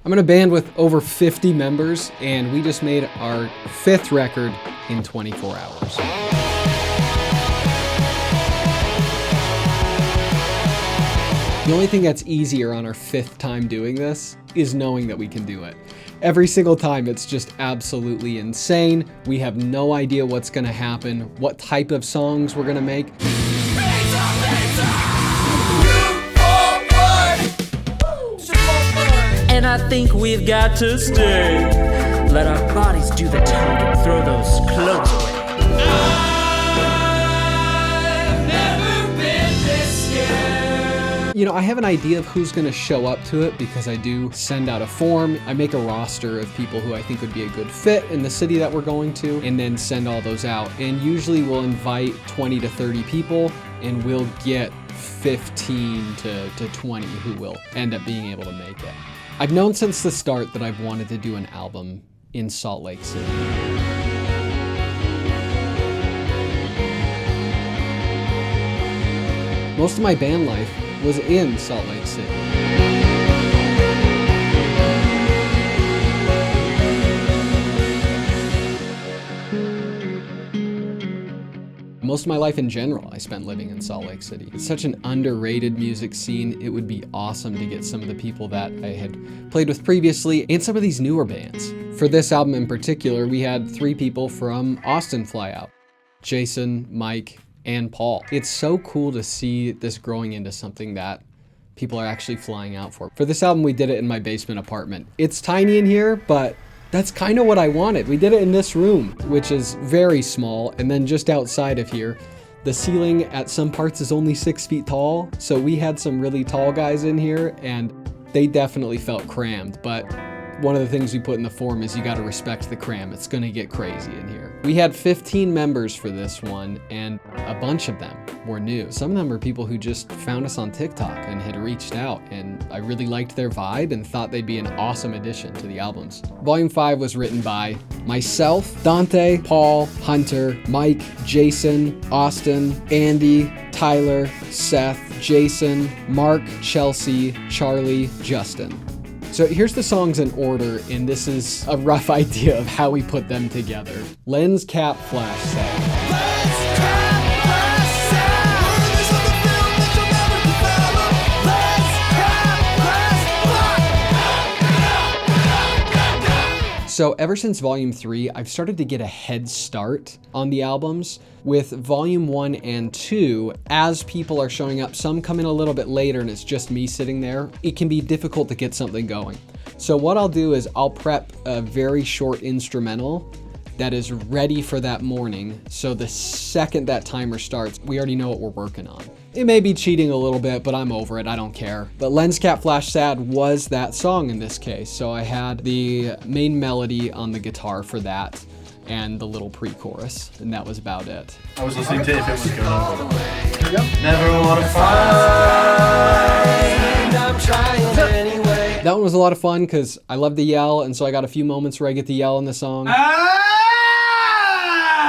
I'm in a band with over 50 members, and we just made our 5th record in 24 hours. The only thing that's easier on our 5th time doing this is knowing that we can do it. Every single time it's just absolutely insane. We have no idea what's gonna happen, what type of songs we're gonna make. And I think we've got to stay. Let our bodies do the talking, throw those clothes away. I've never been this scared. You know, I have an idea of who's gonna show up to it because I do send out a form. I make a roster of people who I think would be a good fit in the city that we're going to, and then send all those out. And usually we'll invite 20 to 30 people, and we'll get 15 to 20 who will end up being able to make it. I've known since the start that I've wanted to do an album in Salt Lake City. Most of my band life was in Salt Lake City. Most of my life in general, I spent living in Salt Lake City. It's such an underrated music scene. It would be awesome to get some of the people that I had played with previously and some of these newer bands. For this album in particular, we had 3 people from Austin fly out: Jason, Mike, and Paul. It's so cool to see this growing into something that people are actually flying out for. For this album, we did it in my basement apartment. It's tiny in here, but that's kind of what I wanted. We did it in this room, which is very small, and then just outside of here, the ceiling at some parts is only 6 feet tall, so we had some really tall guys in here, and they definitely felt crammed, but one of the things we put in the form is you gotta respect the cram. It's gonna get crazy in here. We had 15 members for this one, and a bunch of them were new. Some of them are people who just found us on TikTok and had reached out, and I really liked their vibe and thought they'd be an awesome addition to the albums. Volume 5 was written by myself, Dante, Paul, Hunter, Mike, Jason, Austin, Andy, Tyler, Seth, Jason, Mark, Chelsey, Charlie, Justin. So here's the songs in order, and this is a rough idea of how we put them together. Lenscap Flash set. So ever since Volume 3, I've started to get a head start on the albums. With Volume 1 and 2, as people are showing up, some come in a little bit later and it's just me sitting there, it can be difficult to get something going. So what I'll do is I'll prep a very short instrumental that is ready for that morning, so the second that timer starts, we already know what we're working on. It may be cheating a little bit, but I'm over it, I don't care. But Lenscap Flash Sad was that song in this case, so I had the main melody on the guitar for that, and the little pre-chorus, and that was about it. I was listening to If It Was Going On. Yep. Never wanna find, I'm trying anyway. That one was a lot of fun, because I love to yell, and so I got a few moments where I get to yell in the song.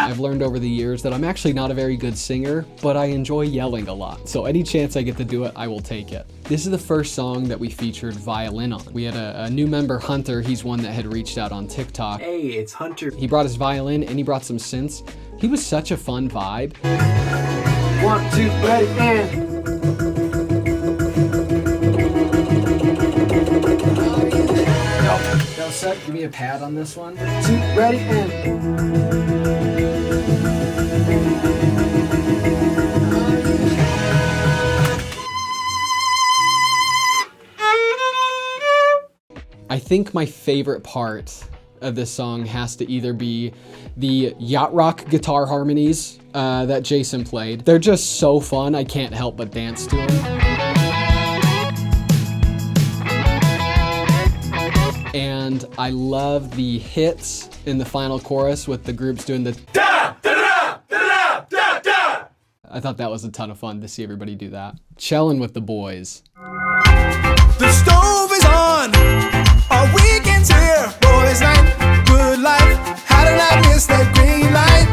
I've learned over the years that I'm actually not a very good singer, but I enjoy yelling a lot. So any chance I get to do it, I will take it. This is the first song that we featured violin on. We had a new member, Hunter. He's one that had reached out on TikTok. Hey, it's Hunter. He brought his violin and he brought some synths. He was such a fun vibe. 1, 2, ready, and... Yo, Seth, give me a pad on this one. 2, ready, and... I think my favorite part of this song has to either be the yacht rock guitar harmonies that Jason played. They're just so fun, I can't help but dance to them. And I love the hits in the final chorus with the groups doing the da, da, da, da, da, da. I thought that was a ton of fun to see everybody do that. Chillin' with the boys. The stove is on, our weekend's here, boys night, good life, how did I miss that green light?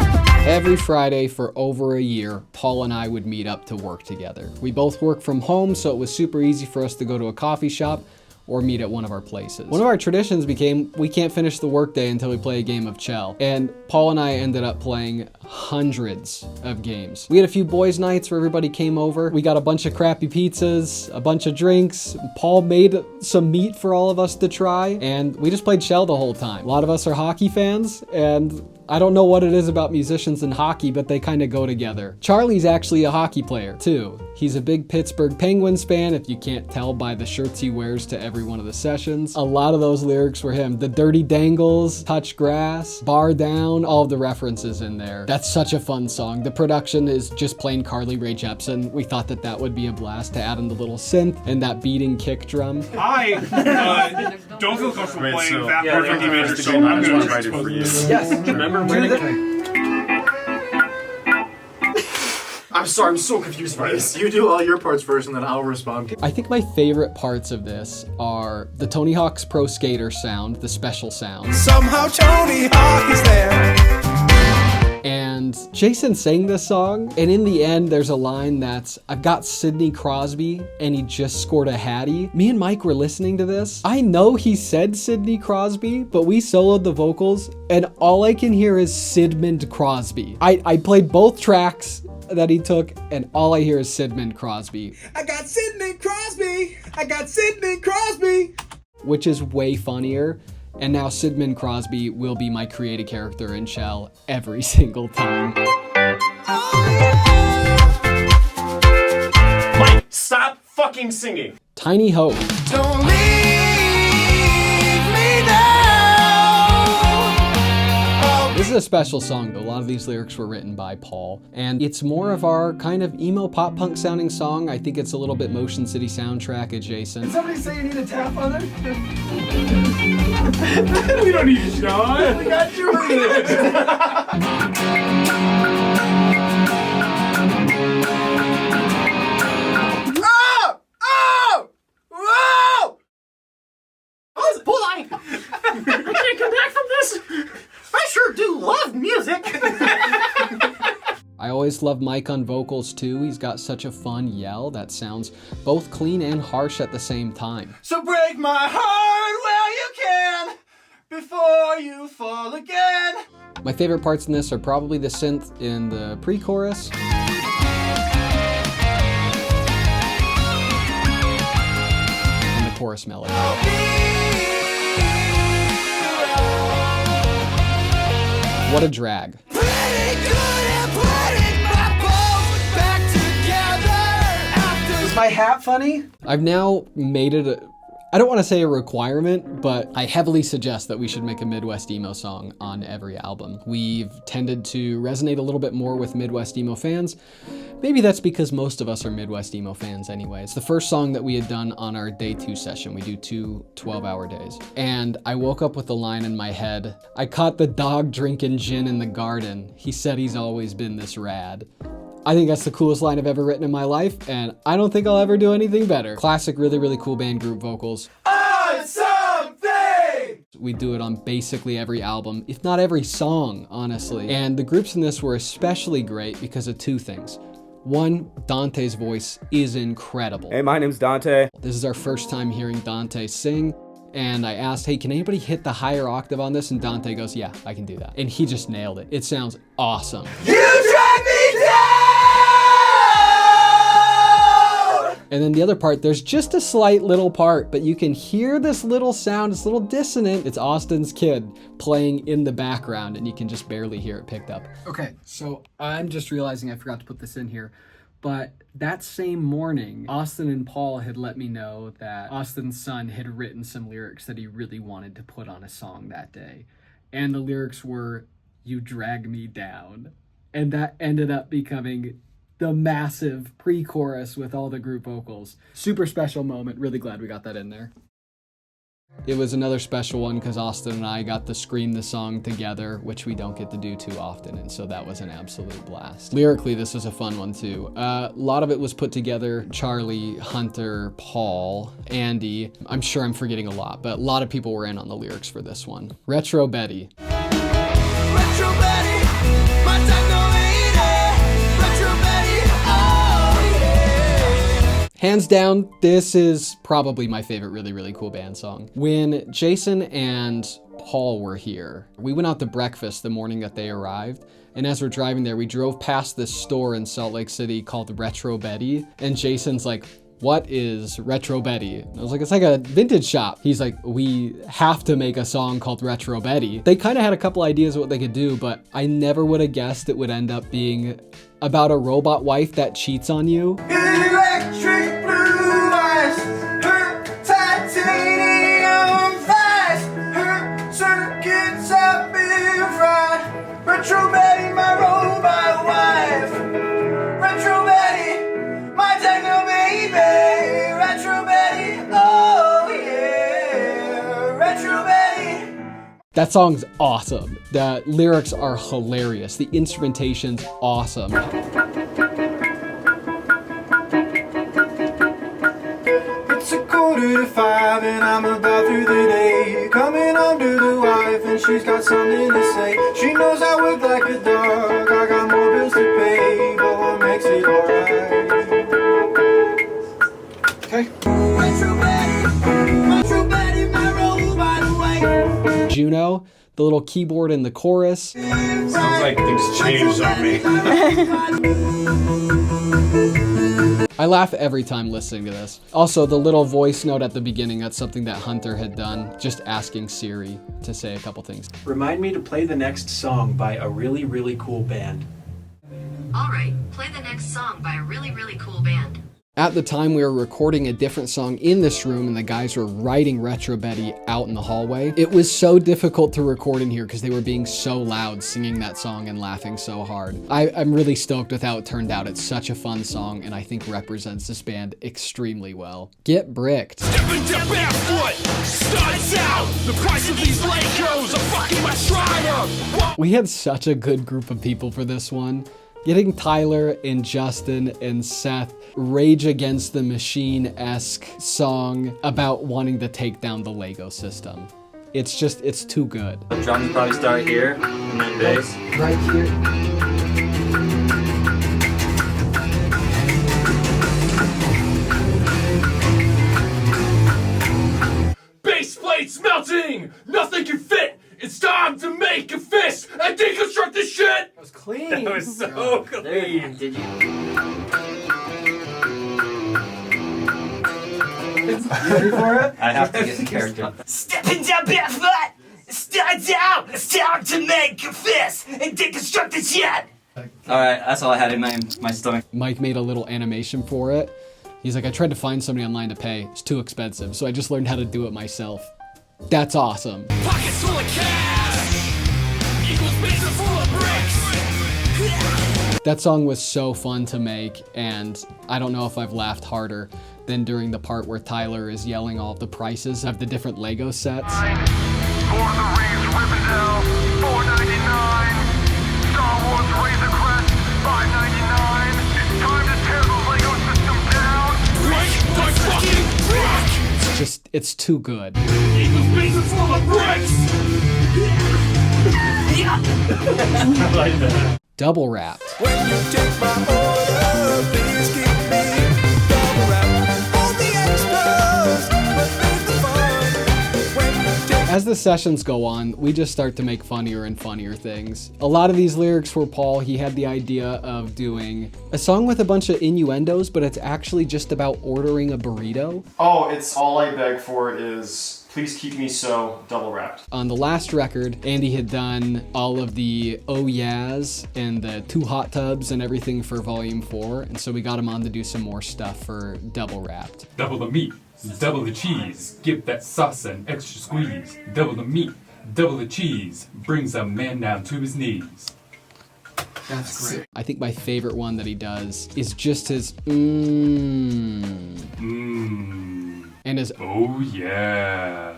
Every Friday for over a year, Paul and I would meet up to work together. We both work from home, so it was super easy for us to go to a coffee shop. or meet at one of our places. One of our traditions became we can't finish the workday until we play a game of Chell. And Paul and I ended up playing hundreds of games. We had a few boys' nights where everybody came over. We got a bunch of crappy pizzas, a bunch of drinks. Paul made some meat for all of us to try, and we just played Chell the whole time. A lot of us are hockey fans, and I don't know what it is about musicians and hockey, but they kind of go together. Charlie's actually a hockey player, too. He's a big Pittsburgh Penguins fan, if you can't tell by the shirts he wears to every one of the sessions. A lot of those lyrics were him. The Dirty Dangles, Touch Grass, Bar Down, all of the references in there. That's such a fun song. The production is just plain Carly Rae Jepsen. We thought that that would be a blast to add in the little synth and that beating kick drum. I don't feel comfortable playing that perfect image, so I'm going to write it for you. Yes. Remember when I'm sorry, I'm so confused by this. You do all your parts first and then I'll respond. I think my favorite parts of this are the Tony Hawk's Pro Skater sound, the special sound. Somehow Tony Hawk is there. And Jason sang this song, and in the end, there's a line that's, I've got Sidney Crosby, and he just scored a hattie. Me and Mike were listening to this. I know he said Sidney Crosby, but we soloed the vocals, and all I can hear is Sidmond Crosby. I played both tracks that he took, and all I hear is Sidmond Crosby. I got Sidney Crosby. I got Sidney Crosby. Which is way funnier. And now Sidmond Crosby will be my creative character in Chell every single time. Mike, stop fucking singing. Tiny Hope. Don't leave me now. This is a special song, though. A lot of these lyrics were written by Paul. And it's more of our kind of emo pop punk sounding song. I think it's a little bit Motion City soundtrack adjacent. Did somebody say you need a tap on it? We don't need a shot. We got you. Oh! Oh! Whoa! Oh, boy! I can't come back from this. I sure do love music. I always love Mike on vocals, too. He's got such a fun yell that sounds both clean and harsh at the same time. So break my heart while you can before you fall again. My favorite parts in this are probably the synth in the pre-chorus. And the chorus melody. What a drag. Is my hat funny? I've now made it I don't want to say a requirement, but I heavily suggest that we should make a Midwest emo song on every album. We've tended to resonate a little bit more with Midwest emo fans. Maybe that's because most of us are Midwest emo fans anyway. It's the first song that we had done on our day 2 session. We do 2 12-hour days. And I woke up with a line in my head. I caught the dog drinking gin in the garden. He said he's always been this rad. I think that's the coolest line I've ever written in my life, and I don't think I'll ever do anything better. Classic, really, really cool band group vocals. Something! We do it on basically every album, if not every song, honestly. And the groups in this were especially great because of 2 things. One, Dante's voice is incredible. Hey, my name's Dante. This is our first time hearing Dante sing, and I asked, hey, can anybody hit the higher octave on this? And Dante goes, yeah, I can do that. And he just nailed it. It sounds awesome. You drag me down! And then the other part, there's just a slight little part, but you can hear this little sound, it's a little dissonant. It's Austin's kid playing in the background, and you can just barely hear it picked up. Okay, so I'm just realizing I forgot to put this in here, but that same morning, Austin and Paul had let me know that Austin's son had written some lyrics that he really wanted to put on a song that day. And the lyrics were, "You drag me down." And that ended up becoming the massive pre-chorus with all the group vocals. Super special moment. Really glad we got that in there. It was another special one because Austin and I got to scream the song together, which we don't get to do too often, and so that was an absolute blast. Lyrically, this was a fun one too. A lot of it was put together. Charlie, Hunter, Paul, Andy. I'm sure I'm forgetting a lot, but a lot of people were in on the lyrics for this one. Retro Betty. Retro Betty, my techno lady. Retro Betty, oh yeah. Hands down, this is probably my favorite Really, Really Cool Band song. When Jason and Paul were here, we went out to breakfast the morning that they arrived. And as we're driving there, we drove past this store in Salt Lake City called Retro Betty. And Jason's like, what is Retro Betty? And I was like, it's like a vintage shop. He's like, we have to make a song called Retro Betty. They kind of had a couple ideas of what they could do, but I never would have guessed it would end up being about a robot wife that cheats on you. Electric blue eyes, her titanium thighs, her circuits have been fried. Retro Betty, my robot wife. Retro Betty, my techno baby. Retro Betty, oh yeah. Retro Betty. That song's awesome. The lyrics are hilarious. The instrumentation's awesome. It's 4:45 and I'm about through the day. Coming home to the wife and she's got something to say. She knows I work like a dog. I got more bills to pay, but what makes it alright? Okay. Retro Betty, my robot wife. Juno, the little keyboard in the chorus. Sounds like things changed on me. I laugh every time listening to this. Also, the little voice note at the beginning, that's something that Hunter had done, just asking Siri to say a couple things. Remind me to play the next song by a really, really cool band. All right, play the next song by a really, really cool band. At the time, we were recording a different song in this room and the guys were writing Retro Betty out in the hallway. It was so difficult to record in here because they were being so loud singing that song and laughing so hard. I'm really stoked with how it turned out. It's such a fun song and I think represents this band extremely well. Get bricked. Stepping to barefoot, starts out. The price of these Legos are fucking my Strider. We had such a good group of people for this one. Getting Tyler and Justin and Seth Rage Against the Machine-esque song about wanting to take down the Lego system. It's too good. The drums probably start here, and then bass. Right here. Base plates melting! Nothing can fit! It's time to make a fist and deconstruct this shit! That was clean. That was so clean. Did you? You ready for it? I have to get the character. Stepping down barefoot! Starts out! It's time to make a fist and deconstruct this shit! Alright, that's all I had in my stomach. Mike made a little animation for it. He's like, I tried to find somebody online to pay. It's too expensive, so I just learned how to do it myself. That's awesome. Pockets full of cash! Equals basement full of bricks! That song was so fun to make, and I don't know if I've laughed harder than during the part where Tyler is yelling all the prices of the different Lego sets. For the Rings Rivendell, $4.99. Star Wars Razor Crest, $5.99. It's time to tear the Lego system down. Break by fucking brick! It's too good. Equals basement full of bricks! I like that. Double wrapped. When you take my order, please keep me double wrapped. All the extras, but there's the fun. When you take As the sessions go on, we just start to make funnier and funnier things. A lot of these lyrics were Paul. He had the idea of doing a song with a bunch of innuendos, but it's actually just about ordering a burrito. Oh, it's all I beg for is please keep me so double wrapped. On the last record, Andy had done all of the oh yeahs and the 2 hot tubs and everything for Volume 4, and so we got him on to do some more stuff for Double Wrapped. Double the meat, double the cheese, give that sauce an extra squeeze. Double the meat, double the cheese, brings a man down to his knees. That's great. I think my favorite one that he does is just his and his Oh yeah.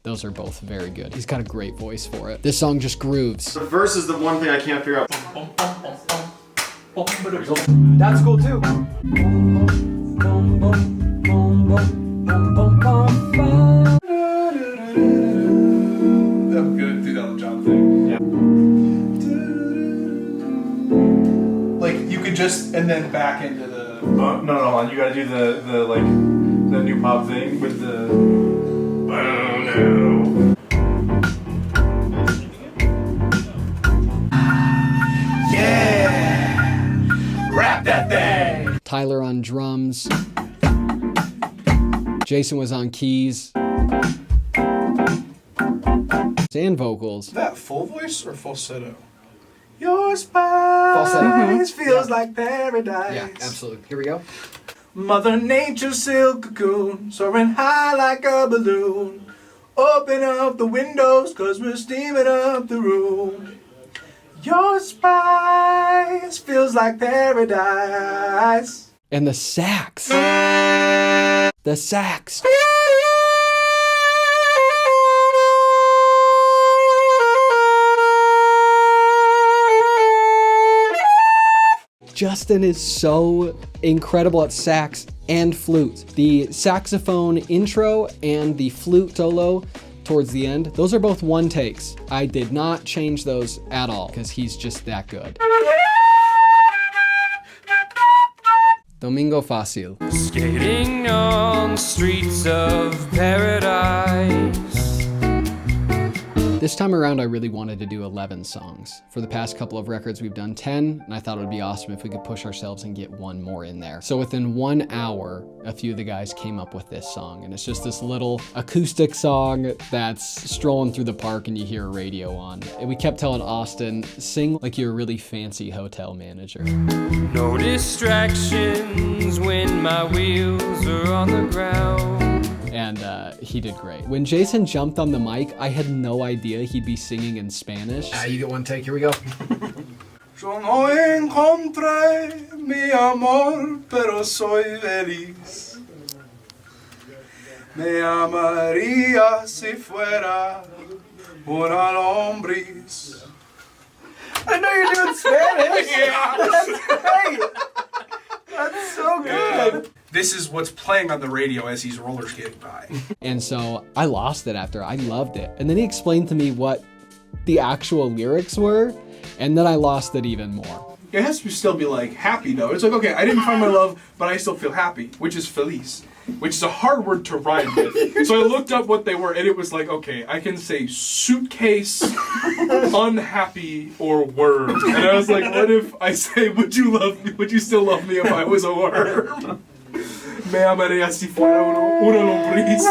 Those are both very good. He's got a great voice for it. This song just grooves. The verse is the one thing I can't figure out. That's cool too. I'm good. Do that Elton John thing. Yeah. Like you could just and then back into the. No, you gotta do the like the new pop thing with the. Oh no. Yeah, rap that thing. Tyler on drums. Jason was on keys. And vocals. Is that full voice or falsetto? Your spice feels like paradise. Yeah, absolutely. Here we go. Mother Nature's silk cocoon, soaring high like a balloon. Open up the windows, cause we're steaming up the room. Your spice feels like paradise. And the sax. The sax. Justin is so incredible at sax and flute. The saxophone intro and the flute solo towards the end, those are both one takes. I did not change those at all because he's just that good. Domingo Fácil. Skating on the streets of paradise. This time around, I really wanted to do 11 songs. For the past couple of records, we've done 10, and I thought it would be awesome if we could push ourselves and get one more in there. So within 1 hour, a few of the guys came up with this song, and it's just this little acoustic song that's strolling through the park and you hear a radio on. And we kept telling Austin, sing like you're a really fancy hotel manager. No distractions when my wheels are on the ground. And he did great. When Jason jumped on the mic, I had no idea he'd be singing in Spanish. You get one take. Here we go. Yo no encontré mi amor, pero soy feliz. Me amaría si fuera una lombriz. I know you're doing Spanish. That's great. That's so good. This is what's playing on the radio as he's roller skating by. And so I lost it after. I loved it. And then he explained to me what the actual lyrics were, and then I lost it even more. It has to still be like happy though. It's like, okay, I didn't find my love, but I still feel happy, which is feliz, which is a hard word to rhyme with. So I looked up what they were, and it was like, okay, I can say suitcase, unhappy, or word. And I was like, what if I say, would you love me? Would you still love me if I was a worm? Me amaría si fuera una lombriz.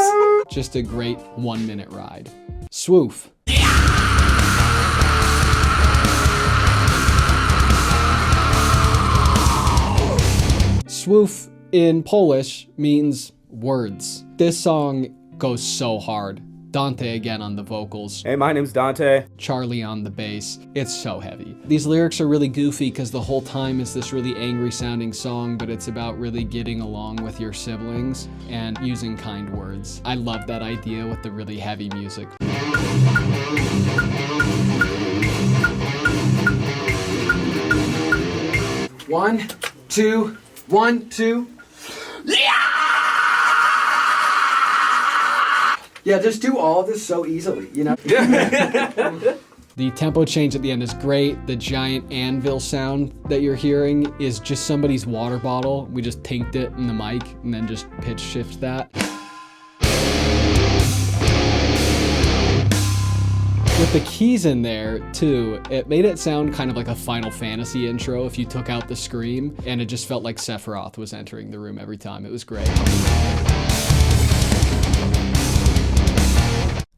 Just a great 1 minute ride. Swoof. Swoof in Polish means words. This song goes so hard. Dante again on the vocals. Hey, my name's Dante. Charlie on the bass. It's so heavy. These lyrics are really goofy because the whole time is this really angry sounding song, but it's about really getting along with your siblings and using kind words. I love that idea with the really heavy music. One, two, 1, 2. Yeah, just do all of this so easily, you know? The tempo change at the end is great. The giant anvil sound that you're hearing is just somebody's water bottle. We just tinked it in the mic and then just pitch shift that. With the keys in there too, it made it sound kind of like a Final Fantasy intro if you took out the scream, and it just felt like Sephiroth was entering the room every time. It was great.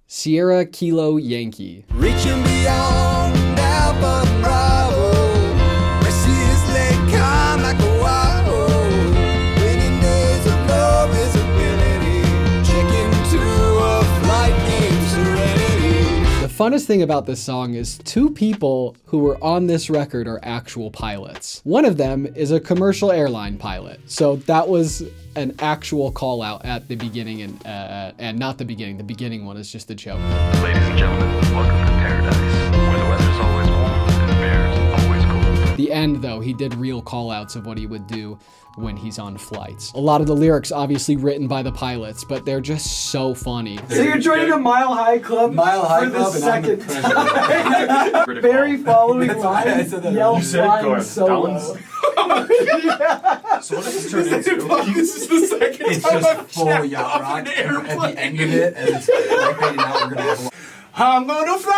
Sierra Kilo Yankee. Reaching beyond Alpha Bravo, mercilessly calm like a wild. Winning days of low visibility, check into a flight game serenity. The funnest thing about this song is 2 people who were on this record are actual pilots. One of them is a commercial airline pilot, so that was an actual call out at the beginning, and not the beginning one is just a joke. Ladies and gentlemen, welcome to paradise, where the weather's always warm and the bear's always cold. The end, though, he did real call-outs of what he would do when he's on flights. A lot of the lyrics obviously written by the pilots, but they're just so funny. So you're joining the Mile High Club for the second time. Very following lines, yell flying solo. Yeah. So what does this turn into? This is the second It's time just I've full checked yacht off rock an at airplane. the end of it, and it's like fading out. We're gonna have I'm gonna fly,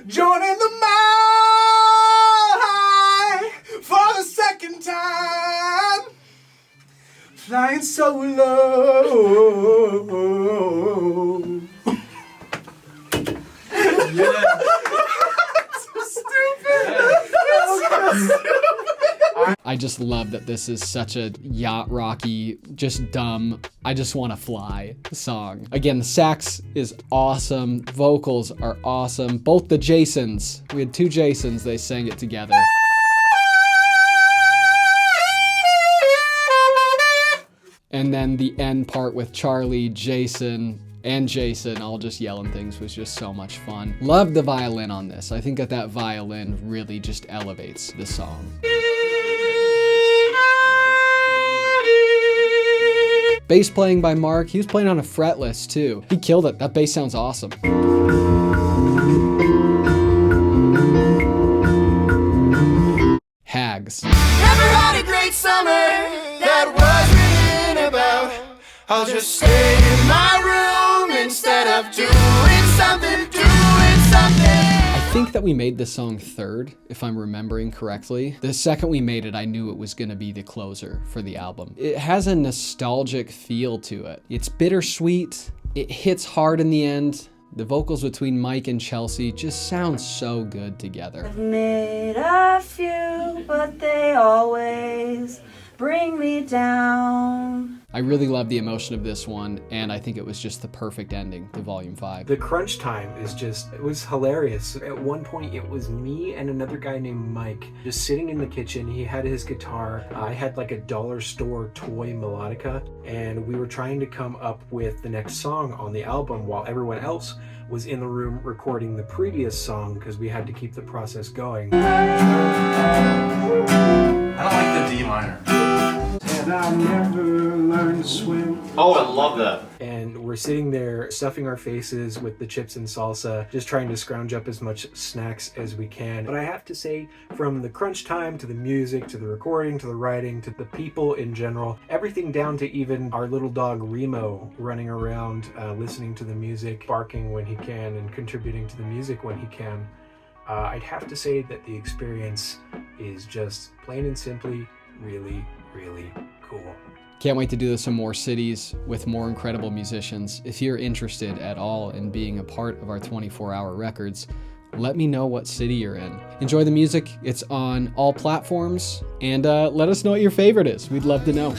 joining the Mile High for the second time, flying solo. yeah. I just love that this is such a yacht rocky, just dumb, I just want to fly song. Again, the sax is awesome. Vocals are awesome. Both the Jasons, we had two Jasons, they sang it together. And then the end part with Charlie, Jason, and Jason all just yelling things was just so much fun. Love the violin on this. I think that violin really just elevates the song. Bass playing by Mark. He was playing on a fretless too. He killed it. That bass sounds awesome. Hags. Never had a great summer that was written about. I'll just stay in my room instead of doing something. I think that we made this song third, if I'm remembering correctly. The second we made it, I knew it was gonna be the closer for the album. It has a nostalgic feel to it. It's bittersweet, it hits hard in the end. The vocals between Mike and Chelsey just sound so good together. I've made a few, but they always bring me down. I really love the emotion of this one, and I think it was just the perfect ending to Volume 5. The crunch time is just, it was hilarious. At one point, it was me and another guy named Mike just sitting in the kitchen. He had his guitar. I had like a dollar store toy melodica, and we were trying to come up with the next song on the album while everyone else was in the room recording the previous song because we had to keep the process going. I don't like the D minor. And I never learned to swim. Oh, I love that. And we're sitting there stuffing our faces with the chips and salsa, just trying to scrounge up as much snacks as we can. But I have to say, from the crunch time to the music, to the recording, to the writing, to the people in general, everything down to even our little dog Remo running around, listening to the music, barking when he can, and contributing to the music when he can. I'd have to say that the experience is just plain and simply really, really cool. Can't wait to do this in more cities with more incredible musicians. If you're interested at all in being a part of our 24-hour records, let me know what city you're in. Enjoy the music. It's on all platforms, and let us know what your favorite is. We'd love to know.